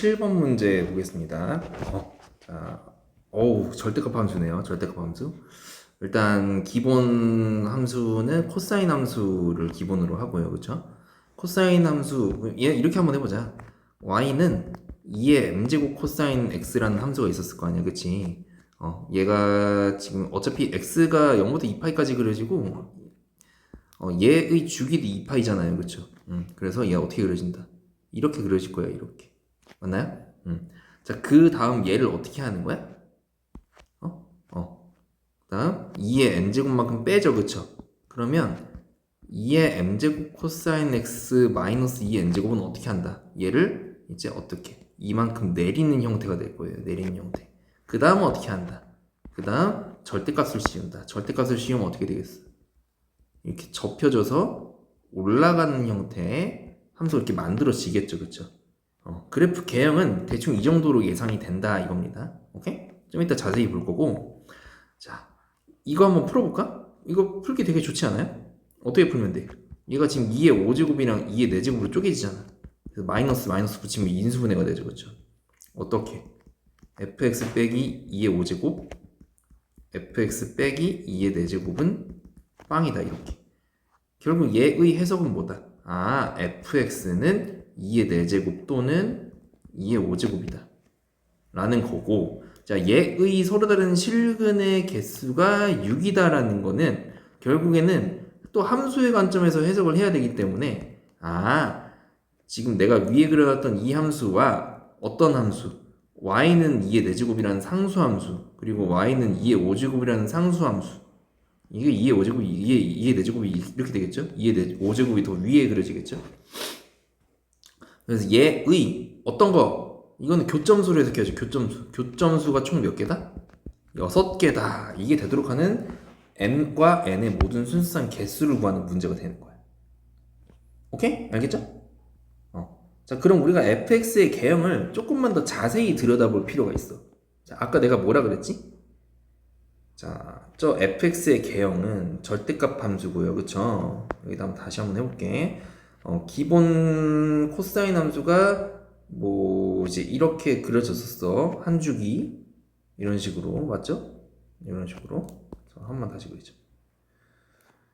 7번 문제 보겠습니다. 자, 절대값 함수네요. 절대값 함수. 일단 기본 함수는 코사인 함수를 기본으로 하고요. 그쵸? 코사인 함수, 얘 이렇게 한번 해보자. y는 2의 m제곱 코사인 x라는 함수가 있었을 거 아니야. 그치? 얘가 지금 어차피 x가 0부터 2파이까지 그려지고 얘의 주기도 2파이잖아요. 그쵸? 그래서 얘가 어떻게 그려진다? 이렇게 그려질 거야. 이렇게. 맞나요? 자, 그 다음 얘를 어떻게 하는 거야? 다음 2의 n제곱만큼 빼죠. 그쵸? 그러면 2의 m제곱 코사인 x 마이너스 2의 n제곱은 어떻게 한다? 얘를 이제 어떻게? 이만큼 내리는 형태가 될 거예요. 내리는 형태. 그 다음은 어떻게 한다? 그 다음 절대값을 씌운다. 절대값을 씌우면 어떻게 되겠어? 이렇게 접혀져서 올라가는 형태의 함수가 이렇게 만들어지겠죠. 그쵸? 그래프 개형은 대충 이 정도로 예상이 된다 이겁니다. 오케이? 좀 이따 자세히 볼 거고. 자, 이거 한번 풀어볼까? 이거 풀기 되게 좋지 않아요? 어떻게 풀면 돼? 얘가 지금 2의 5제곱이랑 2의 4제곱으로 쪼개지잖아. 그래서 마이너스 붙이면 인수분해가 되죠. 그쵸? 어떻게? fx 빼기 2의 5제곱 fx 빼기 2의 4제곱은 빵이다. 이렇게. 결국 얘의 해석은 뭐다? fx는 2의 4제곱 또는 2의 5제곱이다 라는 거고, 자, 얘의 서로 다른 실근의 개수가 6이다라는 거는 결국에는 또 함수의 관점에서 해석을 해야 되기 때문에 지금 내가 위에 그려놨던 이 함수와 어떤 함수 y는 2의 4제곱이라는 상수함수, 그리고 y는 2의 5제곱이라는 상수함수, 이게 2의 5제곱이 2의 4제곱이 이렇게 되겠죠? 2의 5제곱이 더 위에 그려지겠죠? 그래서 얘의 어떤 거, 이거는 교점수로 해석해야죠. 교점수가 총 몇 개다? 6개다. 이게 되도록 하는 m과 n의 모든 순수한 개수를 구하는 문제가 되는 거야. 오케이? 알겠죠? 자, 그럼 우리가 fx의 개형을 조금만 더 자세히 들여다볼 필요가 있어. 자, 아까 내가 뭐라 그랬지? 자, 저 fx의 개형은 절대값 함수고요. 그쵸? 여기다 다시 한번 해볼게. 기본 코사인 함수가 뭐 이제 이렇게 그려졌었어. 한 주기 이런 식으로. 맞죠? 이런 식으로. 한 번 다시 그리죠.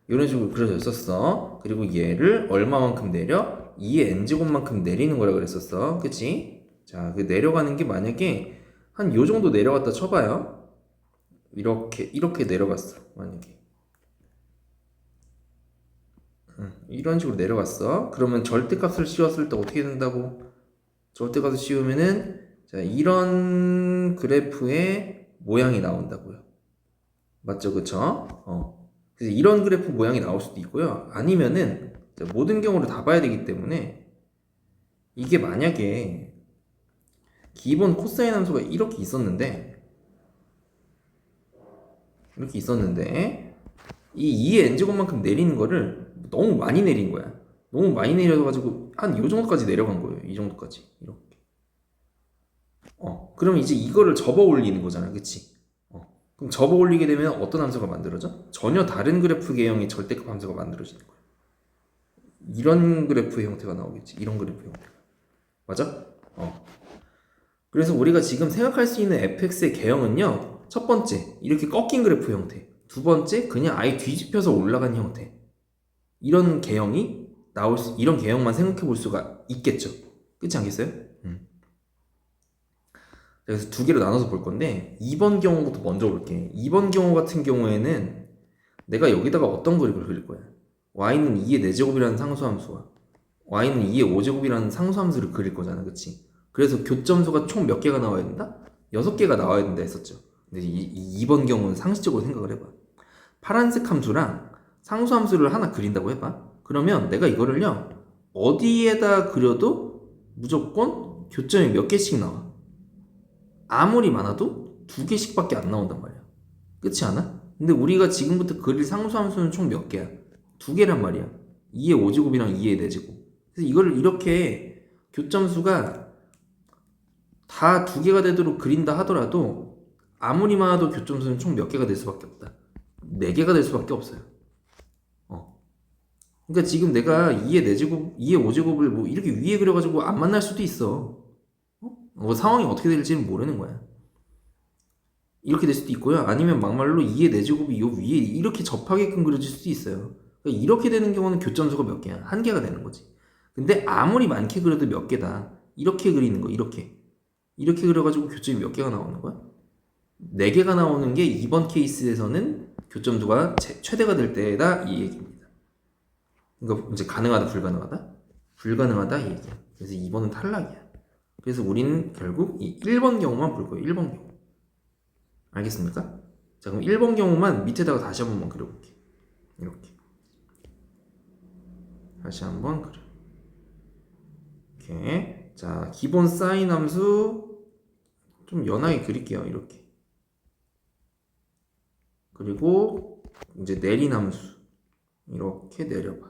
이런 식으로 그려졌었어. 그리고 얘를 얼마만큼 내려? 2의 n제곱만큼 내리는 거라 그랬었어. 그치? 자, 그 내려가는 게 만약에 한 요 정도 내려갔다 쳐봐요. 이렇게 내려갔어. 만약에 이런 식으로 내려갔어. 그러면 절대값을 씌웠을 때 어떻게 된다고? 절대값을 씌우면은 자, 이런 그래프의 모양이 나온다고요. 맞죠? 그쵸? 그래서 이런 그래프 모양이 나올 수도 있고요. 아니면은 모든 경우를 다 봐야 되기 때문에 이게 만약에 기본 코사인 함수가 이렇게 있었는데 이 2의 n제곱만큼 내리는 거를 너무 많이 내린 거야. 너무 많이 내려가지고 한 요 정도까지 내려간 거예요. 이 정도까지. 이렇게. 그럼 이제 이거를 접어 올리는 거잖아. 그치? 그럼 접어 올리게 되면 어떤 함수가 만들어져? 전혀 다른 그래프 개형의 절대값 함수가 만들어지는 거야. 이런 그래프의 형태가 나오겠지. 이런 그래프 형태가. 맞아? 그래서 우리가 지금 생각할 수 있는 fx의 개형은요. 첫 번째, 이렇게 꺾인 그래프 형태. 두 번째, 그냥 아예 뒤집혀서 올라간 형태. 이런 개형이 이런 개형만 생각해 볼 수가 있겠죠. 그렇지 않겠어요? 그래서 두 개로 나눠서 볼 건데 2번 경우부터 먼저 볼게. 2번 경우 같은 경우에는 내가 여기다가 어떤 그래프를 그릴 거야? y는 2의 4제곱이라는 상수함수와 y는 2의 5제곱이라는 상수함수를 그릴 거잖아. 그치? 그래서 교점수가 총 몇 개가 나와야 된다? 6개가 나와야 된다 했었죠. 근데 2번 경우는 상식적으로 생각을 해봐. 파란색 함수랑 상수함수를 하나 그린다고 해봐. 그러면 내가 이거를요 어디에다 그려도 무조건 교점이 몇 개씩 나와. 아무리 많아도 2개씩밖에 안 나온단 말이야. 그렇지 않아? 근데 우리가 지금부터 그릴 상수함수는 총 몇 개야? 2개란 말이야. 2의 5제곱이랑 2의 4제곱. 그래서 이거를 이렇게 교점수가 다 2개가 되도록 그린다 하더라도 아무리 많아도 교점수는 총 몇 개가 될 수밖에 없다. 4개가 될 수밖에 없어요. 그러니까 지금 내가 2의 4제곱, 2의 5제곱을 뭐 이렇게 위에 그려가지고 안 만날 수도 있어. 상황이 어떻게 될지는 모르는 거야. 이렇게 될 수도 있고요. 아니면 막말로 2의 4제곱이 이 위에 이렇게 접하게끔 그려질 수도 있어요. 그러니까 이렇게 되는 경우는 교점수가 몇 개야? 한 개가 되는 거지. 근데 아무리 많게 그려도 몇 개다. 이렇게 그리는 거, 이렇게 그려가지고 교점이 몇 개가 나오는 거야? 4개가 나오는 게 이번 케이스에서는 교점수가 최대가 될 때다 이 얘기입니다. 그러니까 이제 가능하다, 불가능하다? 불가능하다 이 얘기야. 그래서 2번은 탈락이야. 그래서 우리는 결국 이 1번 경우만 볼 거예요. 1번 경우. 알겠습니까? 자, 그럼 1번 경우만 밑에다가 다시 한 번만 그려볼게. 이렇게. 다시 한번 그려. 이렇게. 자, 기본 사인 함수 좀 연하게 그릴게요. 이렇게. 그리고 이제 내린 함수 이렇게 내려봐.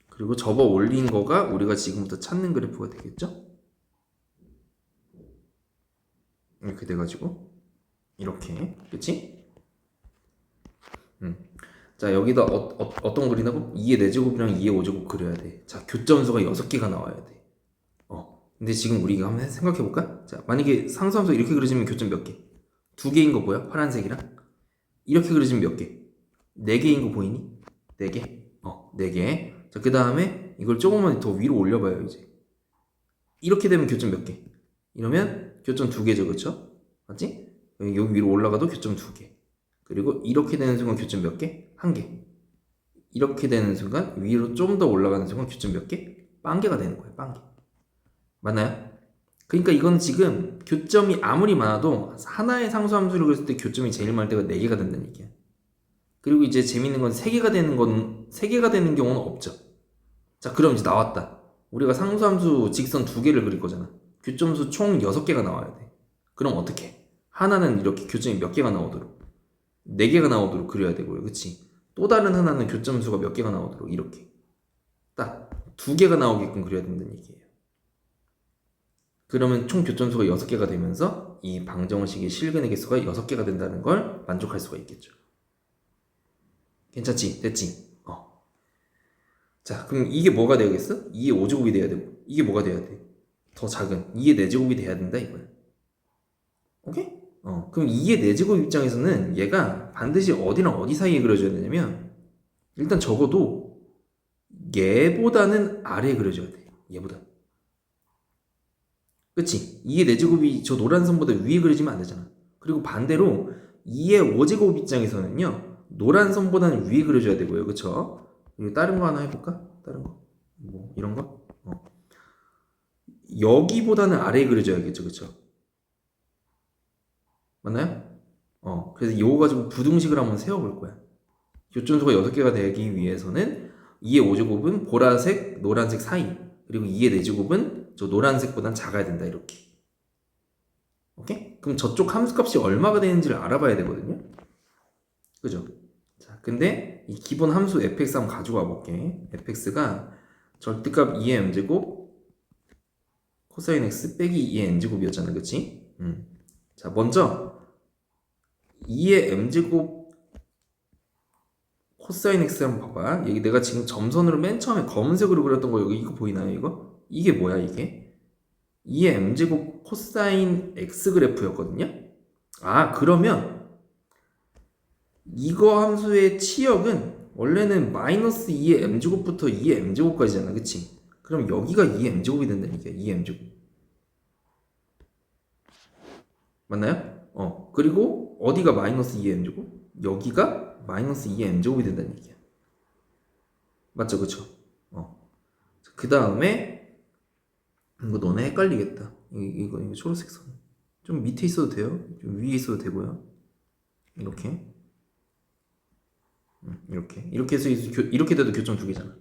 그리고 접어 올린 거가 우리가 지금부터 찾는 그래프가 되겠죠? 이렇게 돼가지고 이렇게, 그치? 자, 여기다 어떤 그리나고 2의 4제곱이랑 2의 5제곱 그려야 돼. 자, 교점수가 6개가 나와야 돼. 근데 지금 우리가 한번 생각해볼까? 자, 만약에 상수함수 이렇게 그려지면 교점 몇 개? 2개인 거 보여? 파란색이랑? 이렇게 그려지면 몇 개? 4개인 거 보이니? 4개? 4개. 자, 그 다음에 이걸 조금만 더 위로 올려봐요, 이제. 이렇게 되면 교점 몇 개? 이러면 교점 2개죠, 그쵸? 맞지? 여기 위로 올라가도 교점 2개. 그리고 이렇게 되는 순간 교점 몇 개? 1개. 이렇게 되는 순간 위로 좀 더 올라가는 순간 교점 몇 개? 0개가 되는 거예요, 0개. 맞나요? 그러니까 이건 지금 교점이 아무리 많아도 하나의 상수함수를 그렸을 때 교점이 제일 많을 때가 4개가 된다는 얘기야. 그리고 이제 재밌는 건 3개가 되는 경우는 없죠. 자, 그럼 이제 나왔다. 우리가 상수함수 직선 2개를 그릴 거잖아. 교점수 총 6개가 나와야 돼. 그럼 어떻게? 하나는 이렇게 교점이 몇 개가 나오도록 4개가 나오도록 그려야 되고요. 그치? 또 다른 하나는 교점수가 몇 개가 나오도록 이렇게 딱 2개가 나오게끔 그려야 된다는 얘기예요. 그러면 총 교점수가 6개가 되면서 이 방정식의 실근의 개수가 6개가 된다는 걸 만족할 수가 있겠죠. 괜찮지? 됐지? 자, 그럼 이게 뭐가 되겠어? 2의 5제곱이 돼야 되고, 이게 뭐가 돼야 돼? 더 작은 2의 4제곱이 돼야 된다 이거야. 오케이? 그럼 2의 4제곱 입장에서는 얘가 반드시 어디랑 어디 사이에 그려줘야 되냐면, 일단 적어도 얘보다는 아래에 그려줘야 돼. 얘보다. 그치? 2의 4제곱이 저 노란 선보다 위에 그려지면 안 되잖아. 그리고 반대로 2의 5제곱 입장에서는요, 노란 선보다는 위에 그려줘야 되고요. 그쵸? 그리고 다른 거 하나 해볼까? 다른 거? 뭐, 이런 거? 여기보다는 아래에 그려줘야겠죠. 그쵸? 맞나요? 그래서 이거 가지고 부등식을 한번 세워볼 거야. 교점수가 6개가 되기 위해서는 2의 5제곱은 보라색, 노란색 사이, 그리고 2의 4제곱은 저 노란색보단 작아야 된다. 이렇게. 오케이? 그럼 저쪽 함수값이 얼마가 되는지를 알아봐야 되거든요. 그죠? 자, 근데 이 기본 함수 fx 한번 가지고 와볼게. fx가 절대값 2의 m제곱 코사인 x 빼기 2의 n제곱이었잖아. 그치? 자, 먼저 2의 m제곱 코사인 x 한번 봐봐. 여기 내가 지금 점선으로 맨 처음에 검은색으로 그렸던 거 여기 이거 보이나요? 이거? 이게 뭐야 이게? 2의 m제곱 코사인 x 그래프였거든요. 아, 그러면 이거 함수의 치역은 원래는 마이너스 2의 m제곱부터 2의 m제곱까지잖아. 그치? 그럼 여기가 2의 m제곱이 된다는 얘기야. 2의 m제곱. 맞나요? 그리고 어디가 마이너스 2의 m제곱? 여기가 마이너스 2의 m제곱이 된다는 얘기야. 맞죠? 그쵸? 그 다음에 이거 너네 헷갈리겠다. 이거 초록색 선. 좀 밑에 있어도 돼요. 좀 위에 있어도 되고요. 이렇게. 이렇게 해서 이렇게 돼도 교점 2개잖아.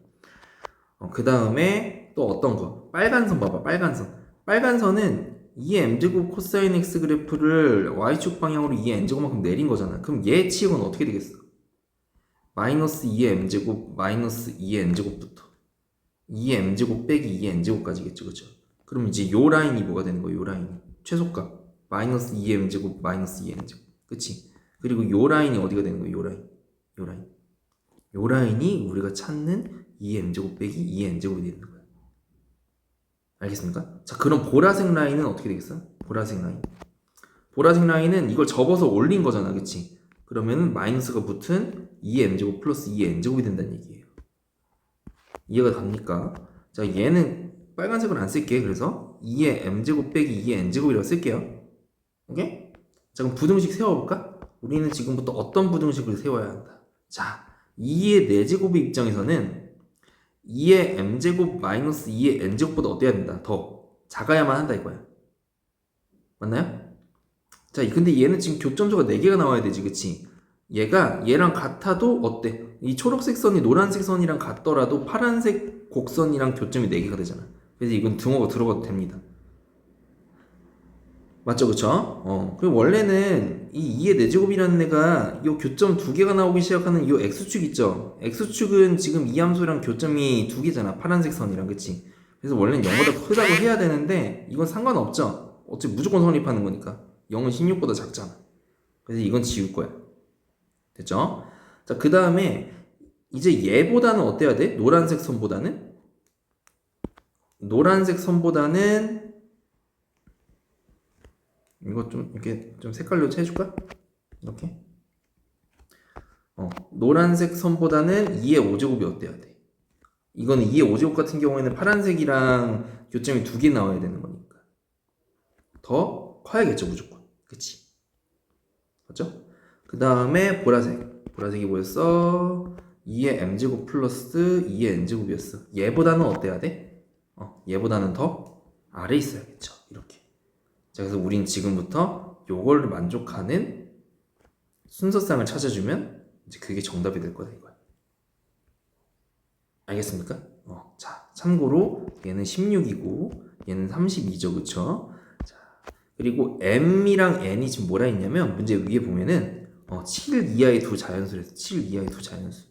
그 다음에 또 어떤 거? 빨간 선 봐봐. 빨간 선. 빨간 선은 2의 m제곱 코사인 x 그래프를 y축 방향으로 2의 n제곱만큼 내린 거잖아. 그럼 얘 치역은 어떻게 되겠어? 마이너스 2의 m제곱 마이너스 2의 n제곱부터 2의 m제곱 빼기 2의 n제곱까지겠죠. 그쵸? 그럼 이제 요 라인이 뭐가 되는 거야? 요 라인이 최소값 마이너스 2의 m제곱 마이너스 2의 n제곱. 그치? 그리고 요 라인이 어디가 되는 거야? 요 라인. 요 라인이 우리가 찾는 2의 m제곱 빼기 2의 n제곱이 되는 거야. 알겠습니까? 자, 그럼 보라색 라인은 어떻게 되겠어? 보라색 라인. 보라색 라인은 이걸 접어서 올린 거잖아, 그치? 그러면 마이너스가 붙은 2의 m제곱 플러스 2의 n제곱이 된다는 얘기예요. 이해가 갑니까? 자, 얘는 빨간색을 안 쓸게. 그래서 2의 m제곱 빼기 2의 n제곱이라고 쓸게요. 오케이? 자, 그럼 부등식 세워볼까? 우리는 지금부터 어떤 부등식을 세워야 한다. 자, 2의 4제곱의 입장에서는 2의 m제곱 마이너스 2의 n제곱보다 어때야 된다? 더 작아야만 한다 이거야. 맞나요? 자, 근데 얘는 지금 교점수가 4개가 나와야 되지, 그치? 얘랑 같아도 어때? 이 초록색 선이 노란색 선이랑 같더라도 파란색 곡선이랑 교점이 4개가 되잖아. 그래서 이건 등호가 들어가도 됩니다. 맞죠, 그쵸? 그리고 원래는 이 2의 4제곱이라는 애가 이 교점 2개가 나오기 시작하는 이 x축 있죠? x축은 지금 이 함수랑 교점이 2개잖아. 파란색 선이랑, 그치? 그래서 원래는 0보다 크다고 해야 되는데 이건 상관없죠? 어차피 무조건 성립하는 거니까. 0은 16보다 작잖아. 그래서 이건 지울 거야. 됐죠? 자, 그 다음에 이제 얘보다는 어때야 돼? 노란색 선보다는 이거 좀 이렇게 좀 색깔로 해줄까? 이렇게 노란색 선보다는 2의 5제곱이 어때야 돼? 이거는 2의 5제곱 같은 경우에는 파란색이랑 교점이 2개 나와야 되는 거니까 더 커야겠죠, 무조건. 그치? 맞죠? 그 다음에 보라색이 뭐였어? 2의 m제곱 플러스 2의 n제곱이었어. 얘보다는 어때야 돼? 얘보다는 더 아래 있어야겠죠. 이렇게. 자, 그래서 우린 지금부터 요걸 만족하는 순서상을 찾아주면 이제 그게 정답이 될 거다 이거야. 알겠습니까? 자, 참고로 얘는 16이고 얘는 32죠, 그쵸? 자, 그리고 m이랑 n이 지금 뭐라 했냐면 문제 위에 보면은 7 이하의 두 자연수를 했어. 7 이하의 두 자연수.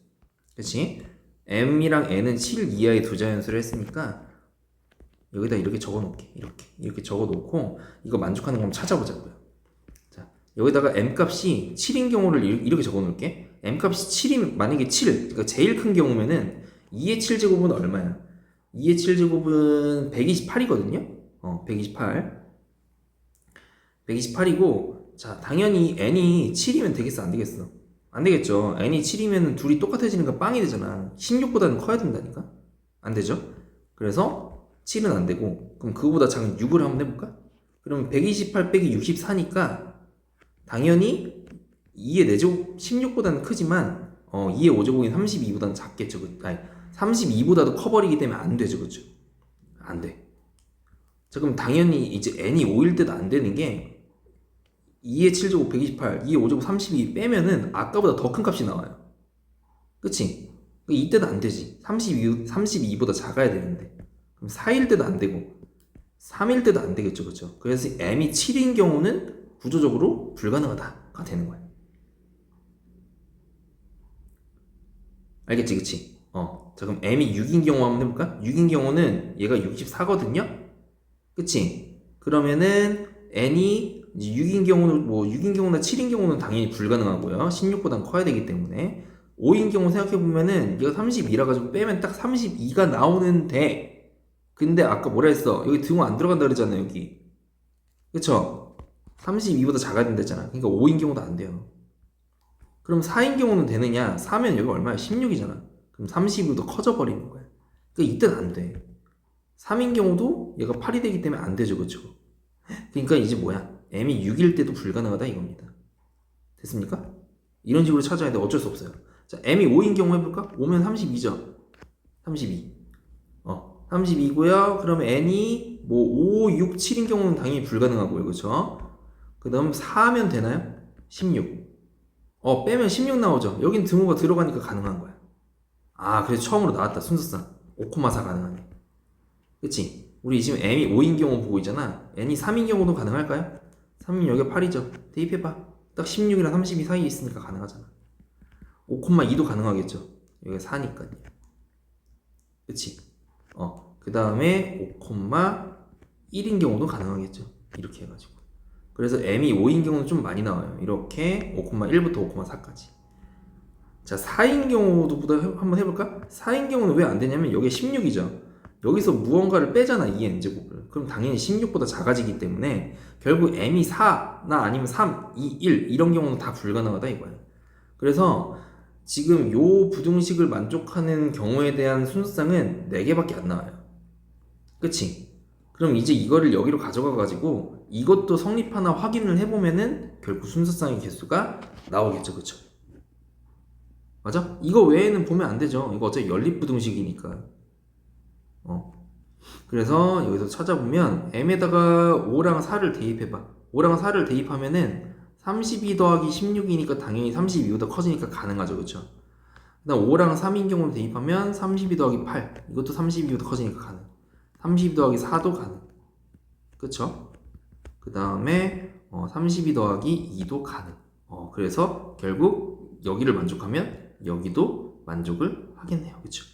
그치? m이랑 n은 7 이하의 두 자연수를 했으니까 여기다 이렇게 적어 놓을게. 이렇게 적어 놓고 이거 만족하는 거 한번 찾아보자고요. 자, 여기다가 m 값이 7인 경우를 이렇게 적어 놓을게. m 값이 7이면 만약에 7, 그러니까 제일 큰 경우면은 2의 7제곱은 얼마야? 2의 7제곱은 128이거든요. 128. 128이고 자, 당연히 n이 7이면 되겠어, 안 되겠어? 안 되겠죠. n이 7이면 둘이 똑같아지니까 빵이 되잖아. 16보다는 커야 된다니까? 안 되죠? 그래서 7은 안 되고, 그럼 그거보다 작은 6을 한번 해볼까? 그러면 128 빼기 64니까 당연히 2의 4제곱 16보다는 크지만 2의 5제곱인 32보다는 작겠죠. 아니, 32보다도 커버리기 때문에 안 되죠, 그죠? 안 돼. 자, 그럼 당연히 이제 n이 5일 때도 안 되는 게 2의 7제곱 128, 2의 5제곱 32 빼면은 아까보다 더 큰 값이 나와요. 그치? 이때도 안 되지. 32보다 작아야 되는데. 그럼 4일 때도 안 되고 3일 때도 안 되겠죠, 그죠? 그래서 m이 7인 경우는 구조적으로 불가능하다가 되는 거야. 알겠지, 그치? 자, 그럼 m이 6인 경우 한번 해볼까? 6인 경우는 얘가 64거든요? 그치? 그러면은 n이 6인 경우는 6인 경우나 7인 경우는 당연히 불가능하고요. 16보단 커야 되기 때문에 5인 경우 생각해보면은 얘가 32라 가지고 빼면 딱 32가 나오는데 근데 아까 뭐라 했어? 여기 등호 안 들어간다 그랬잖아, 여기. 그쵸? 32보다 작아야 된다 했잖아. 그러니까 5인 경우도 안 돼요. 그럼 4인 경우는 되느냐? 4면 여기 얼마야? 16이잖아. 그럼 32보다 커져 버리는 거야. 그러니까 이때는 안 돼. 3인 경우도 얘가 8이 되기 때문에 안 되죠, 그쵸? 그러니까 이제 뭐야? m이 6일 때도 불가능하다 이겁니다. 됐습니까? 이런 식으로 찾아야 돼. 어쩔 수 없어요. 자, m이 5인 경우 해볼까? 5면 32죠? 32. 32고요. 그럼 n이 5, 6, 7인 경우는 당연히 불가능하고요. 그쵸? 그 다음 4면 되나요? 16. 빼면 16 나오죠. 여긴 등호가 들어가니까 가능한 거야. 그래서 처음으로 나왔다. 순서상 5,4 가능하네. 그치? 우리 지금 m이 5인 경우 보고 있잖아. n이 3인 경우도 가능할까요? 3은 여기가 8이죠. 대입해봐. 딱 16이랑 32 사이에 있으니까 가능하잖아. 5,2도 가능하겠죠. 여기가 4니까요. 그치? 그 다음에 5,1인 경우도 가능하겠죠. 이렇게 해가지고. 그래서 m이 5인 경우는 좀 많이 나와요. 이렇게 5,1부터 5,4까지. 자, 4인 경우도 한번 해볼까? 4인 경우는 왜 안 되냐면 여기에 16이죠. 여기서 무언가를 빼잖아, 2n제곱을. 그럼 당연히 16보다 작아지기 때문에 결국 m이 4나 아니면 3, 2, 1 이런 경우는 다 불가능하다 이거야. 그래서 지금 요 부등식을 만족하는 경우에 대한 순수쌍은 4개밖에 안 나와요. 그치? 그럼 이제 이거를 여기로 가져가 가지고 이것도 성립하나 확인을 해보면은 결국 순수쌍의 개수가 나오겠죠. 그쵸? 맞아? 이거 외에는 보면 안 되죠. 이거 어차피 연립부등식이니까. 그래서 여기서 찾아보면 m에다가 5랑 4를 대입해봐. 5랑 4를 대입하면은 32 더하기 16이니까 당연히 32보다 커지니까 가능하죠. 그쵸? 그 다음 5랑 3인 경우를 대입하면 32 더하기 8 이것도 32보다 커지니까 가능. 32 더하기 4도 가능. 그쵸? 그 다음에 32 더하기 2도 가능. 그래서 결국 여기를 만족하면 여기도 만족을 하겠네요. 그쵸?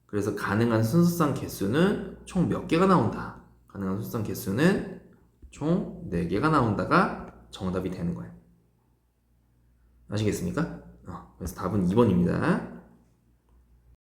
그래서 가능한 순수쌍 개수는 총 몇 개가 나온다. 가능한 순수쌍 개수는 총 4개가 나온다가 정답이 되는 거예요. 아시겠습니까? 그래서 답은 2번입니다.